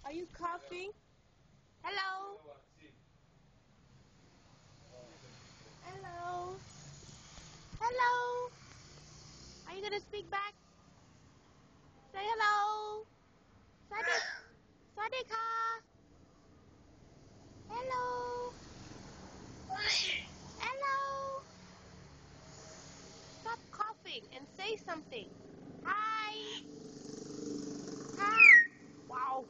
Are you coughing? Hello? Hello? Hello? Are you gonna speak back? Say hello. Swadika. Hello. Hello. Stop coughing and say something. Hi. Hi. Wow.